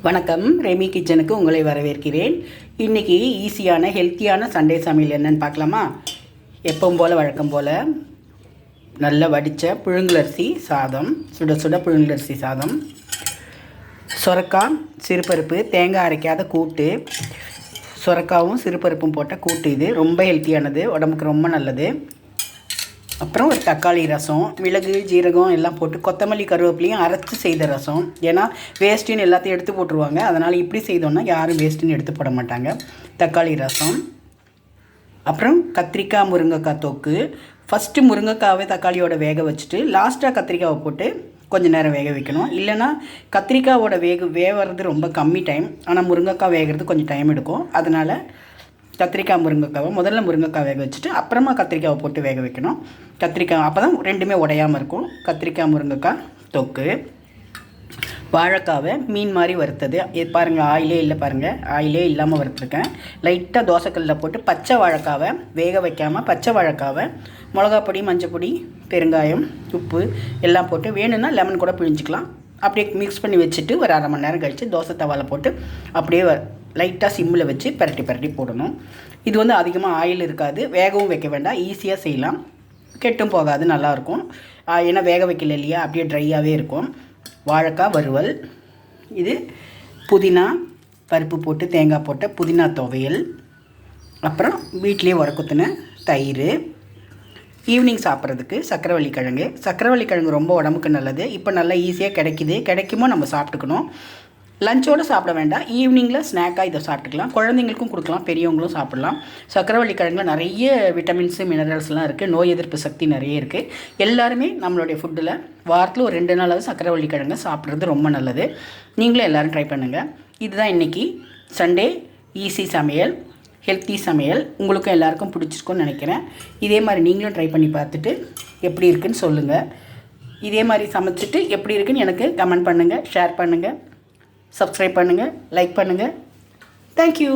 வணக்கம், ரெமி கிச்சனுக்கு உங்களை வரவேற்கிறேன். இன்றைக்கி ஈஸியான ஹெல்த்தியான சண்டே சமையல் என்னென்னு பார்க்கலாமா? எப்பவும் போல் வழக்கம் போல் நல்லா வடித்த புழுங்கலரிசி சாதம், சுட சுட புழுங்கலரிசி சாதம், சொரக்காய் சிறுபருப்பு தேங்காய் அரைக்காத கூட்டு, சொரக்காவும் சிறுபருப்பும் போட்ட கூட்டு. இது ரொம்ப ஹெல்த்தியானது, உடம்புக்கு ரொம்ப நல்லது. அப்புறம் ஒரு தக்காளி ரசம், மிளகு ஜீரகம் எல்லாம் போட்டு கொத்தமல்லி கருவேப்பிலையும் அரைச்சி செய்த ரசம். ஏன்னா வேஸ்ட்டுன்னு எல்லாத்தையும் எடுத்து போட்டுருவாங்க, அதனால் இப்படி செய்தோன்னா யாரும் வேஸ்ட்டுன்னு எடுத்து போட மாட்டாங்க. தக்காளி ரசம், அப்புறம் கத்திரிக்காய் முருங்கைக்காய் தொக்கு. ஃபஸ்ட்டு முருங்கைக்காவை தக்காளியோட வேக வச்சுட்டு லாஸ்ட்டாக கத்திரிக்காவை போட்டு கொஞ்சம் நேரம் வேக வைக்கணும். இல்லைனா கத்திரிக்காவோட வேகிறது ரொம்ப கம்மி டைம், ஆனால் முருங்கைக்காய் வேகிறது கொஞ்சம் டைம் எடுக்கும். அதனால் கத்திரிக்காய் முருங்கைக்காவை முதல்ல முருங்கைக்காய் வேக வச்சுட்டு அப்புறமா கத்திரிக்காவை போட்டு வேக வைக்கணும். கத்திரிக்காய் அப்போ தான் ரெண்டுமே உடையாமல் இருக்கும். கத்திரிக்காய் முருங்கைக்காய் தொக்கு. வாழைக்காவை மீன் மாதிரி வறுத்தது. இது பாருங்கள், ஆயிலே இல்லை பாருங்கள், ஆயிலே இல்லாமல் வறுத்துருக்கேன். லைட்டாக தோசைக்கல்லில் போட்டு பச்சை வாழைக்காவை வேக வைக்காமல் பச்சை வாழைக்காவை மிளகாப்பொடி, மஞ்சப்பொடி, பெருங்காயம், உப்பு எல்லாம் போட்டு வேணும்னா லெமன் கூட பிழிஞ்சிக்கலாம். அப்படியே மிக்ஸ் பண்ணி வச்சுட்டு ஒரு அரை மணி நேரம் கழித்து தோசை தவாவில் போட்டு அப்படியே லைட்டாக சிம்மில் வச்சு பரட்டி போடணும். இது அதிகமாக ஆயில் இருக்காது, வேகவும் வைக்க வேண்டாம், ஈஸியாக செய்யலாம், கெட்டும் போகாது, நல்லாயிருக்கும். ஏன்னா வேக வைக்கல இல்லையா, அப்படியே ட்ரையாகவே இருக்கும். வாழைக்காய் வறுவல். இது புதினா பருப்பு போட்டு தேங்காய் போட்ட புதினா துவையல். அப்புறம் வீட்டிலே உரக்குத்துன தயிர். ஈவினிங் சாப்பிட்றதுக்கு சக்கரவள்ளி கிழங்கு ரொம்ப உடம்புக்கு நல்லது. இப்போ நல்லா ஈஸியாக கிடைக்குமோ நம்ம சாப்பிட்டுக்கணும். லஞ்சோடு சாப்பிட வேண்டாம், ஈவினிங்கில் ஸ்நாக்காக இதை சாப்பிட்டுக்கலாம். குழந்தைங்களுக்கும் கொடுக்கலாம், பெரியவங்களும் சாப்பிட்லாம். சக்கரவள்ளி கிழங்குல நிறைய விட்டமின்ஸு மினரல்ஸ்லாம் இருக்குது, நோய் எதிர்ப்பு சக்தி நிறைய இருக்குது. எல்லாருமே நம்மளுடைய ஃபுட்டில் வாரத்தில் ஒரு 2 நாளாவது சக்கரவள்ளி கிழங்கு சாப்பிட்றது ரொம்ப நல்லது. நீங்களும் எல்லோரும் ட்ரை பண்ணுங்கள். இதுதான் இன்றைக்கி சண்டே ஈஸி சமையல், ஹெல்த்தி சமையல். உங்களுக்கும் எல்லாருக்கும் பிடிச்சிருக்குன்னு நினைக்கிறேன். இதே மாதிரி நீங்களும் ட்ரை பண்ணி பார்த்துட்டு எப்படி இருக்குன்னு சொல்லுங்கள். இதே மாதிரி சமைச்சிட்டு எப்படி இருக்குன்னு எனக்கு கமெண்ட் பண்ணுங்கள், ஷேர் பண்ணுங்கள், சப்ஸ்கிரைப் பண்ணுங்கள், லைக் பண்ணுங்கள். தேங்க்யூ.